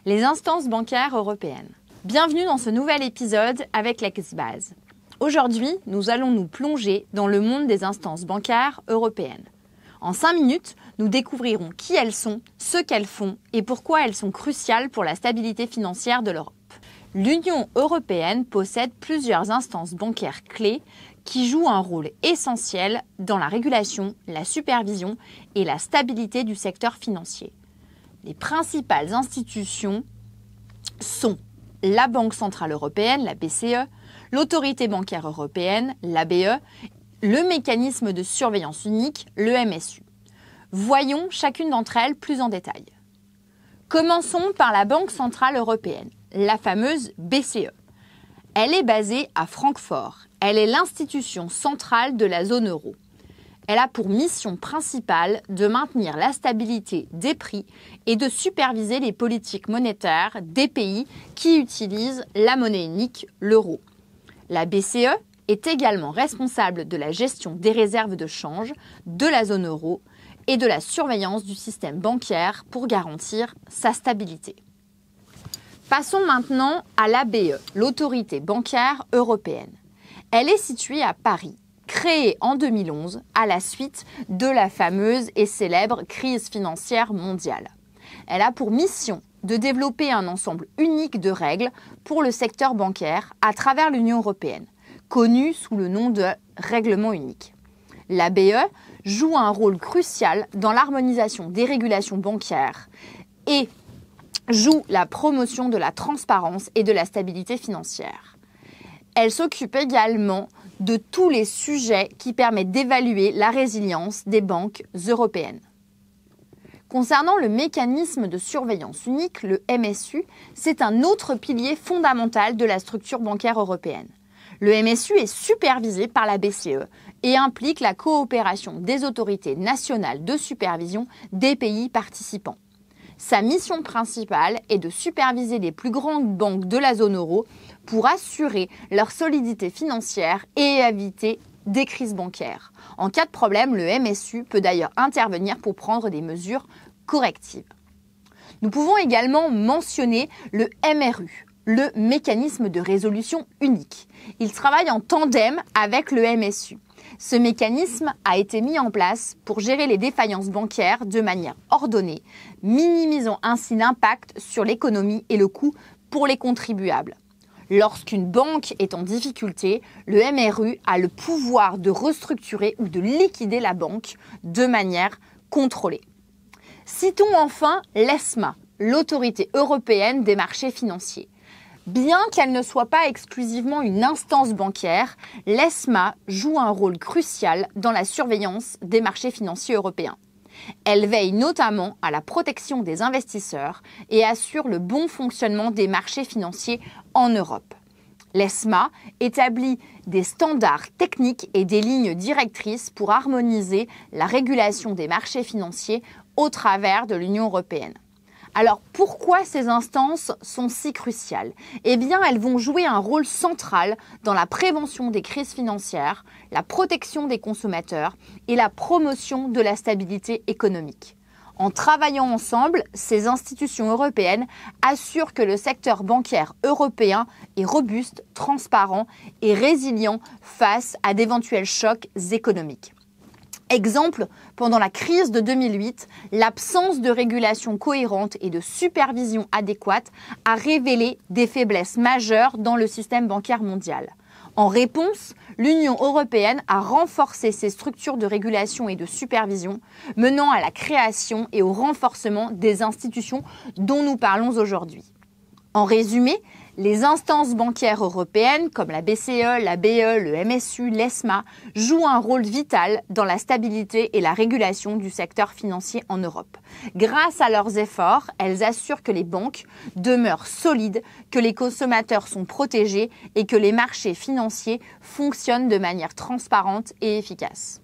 les instances bancaires européennes. Bienvenue dans ce nouvel épisode avec l'Exbase. Aujourd'hui, nous allons nous plonger dans le monde des instances bancaires européennes. En 5 minutes, nous découvrirons qui elles sont, ce qu'elles font et pourquoi elles sont cruciales pour la stabilité financière de l'Europe. L'Union européenne possède plusieurs instances bancaires clés qui jouent un rôle essentiel dans la régulation, la supervision et la stabilité du secteur financier. Les principales institutions sont la Banque centrale européenne, la BCE, l'Autorité bancaire européenne, l'ABE, le mécanisme de surveillance unique, le MSU. Voyons chacune d'entre elles plus en détail. Commençons par la Banque centrale européenne, la fameuse BCE. Elle est basée à Francfort. Elle est l'institution centrale de la zone euro. Elle a pour mission principale de maintenir la stabilité des prix et de superviser les politiques monétaires des pays qui utilisent la monnaie unique, l'euro. La BCE est également responsable de la gestion des réserves de change de la zone euro et de la surveillance du système bancaire pour garantir sa stabilité. Passons maintenant à l'ABE, l'Autorité bancaire européenne. Elle est située à Paris. Créée en 2011 à la suite de la fameuse et célèbre crise financière mondiale. Elle a pour mission de développer un ensemble unique de règles pour le secteur bancaire à travers l'Union européenne, connu sous le nom de règlement unique. L'ABE joue un rôle crucial dans l'harmonisation des régulations bancaires et joue la promotion de la transparence et de la stabilité financière. Elle s'occupe également de tous les sujets qui permettent d'évaluer la résilience des banques européennes. Concernant le mécanisme de surveillance unique, le MSU, c'est un autre pilier fondamental de la structure bancaire européenne. Le MSU est supervisé par la BCE et implique la coopération des autorités nationales de supervision des pays participants. Sa mission principale est de superviser les plus grandes banques de la zone euro pour assurer leur solidité financière et éviter des crises bancaires. En cas de problème, le MSU peut d'ailleurs intervenir pour prendre des mesures correctives. Nous pouvons également mentionner le MRU, le mécanisme de résolution unique. Il travaille en tandem avec le MSU. Ce mécanisme a été mis en place pour gérer les défaillances bancaires de manière ordonnée, minimisant ainsi l'impact sur l'économie et le coût pour les contribuables. Lorsqu'une banque est en difficulté, le MRU a le pouvoir de restructurer ou de liquider la banque de manière contrôlée. Citons enfin l'ESMA, l'Autorité européenne des marchés financiers. Bien qu'elle ne soit pas exclusivement une instance bancaire, l'ESMA joue un rôle crucial dans la surveillance des marchés financiers européens. Elle veille notamment à la protection des investisseurs et assure le bon fonctionnement des marchés financiers en Europe. L'ESMA établit des standards techniques et des lignes directrices pour harmoniser la régulation des marchés financiers au travers de l'Union européenne. Alors pourquoi ces instances sont si cruciales ? Eh bien, elles vont jouer un rôle central dans la prévention des crises financières, la protection des consommateurs et la promotion de la stabilité économique. En travaillant ensemble, ces institutions européennes assurent que le secteur bancaire européen est robuste, transparent et résilient face à d'éventuels chocs économiques. Exemple, pendant la crise de 2008, l'absence de régulation cohérente et de supervision adéquate a révélé des faiblesses majeures dans le système bancaire mondial. En réponse, l'Union européenne a renforcé ses structures de régulation et de supervision, menant à la création et au renforcement des institutions dont nous parlons aujourd'hui. En résumé, les instances bancaires européennes comme la BCE, l'ABE, le MSU, l'ESMA jouent un rôle vital dans la stabilité et la régulation du secteur financier en Europe. Grâce à leurs efforts, elles assurent que les banques demeurent solides, que les consommateurs sont protégés et que les marchés financiers fonctionnent de manière transparente et efficace.